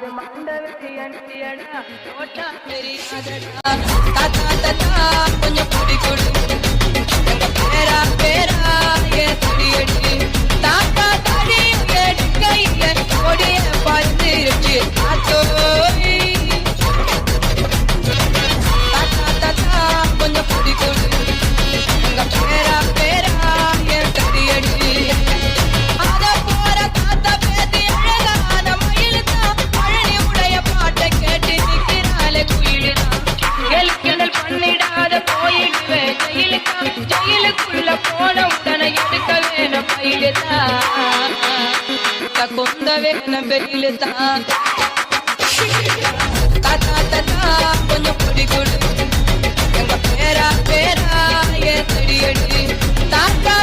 அது மண்டவெட்டி அண்டியடா ஓட்டா தெரியாதடா தாத்தா தாத்தா கொஞ்சம் குடி குடி எங்க பேரா பேரா ஏ தடியடி தாத்தா தடி எடுக்கையில கொடிய பார்த்துருச்சு தாத்தோய் தாத்தா தாத்தா கொஞ்சம் குடி குடி எங்க பேரா பேரா ஏ தடியடி அத போற தாத்தா பேத்தி அழகான மயிலுதான் பழனி உடைய பாட்டை கேட்டு நிக்கிறாளே குயிலுதான் எல்கிணல் பண்ணிடாத போயிடுவே ஜெயிலுக்குள்ள போன உடனே எடுக்க வேணும் பயிலுதான் கொந்த வேணும் பெயிலுதான் தாத்தா தாத்தா கொஞ்சம் குடி குடி எங்க பேரா பேரா ஏ தடியடி தாத்தா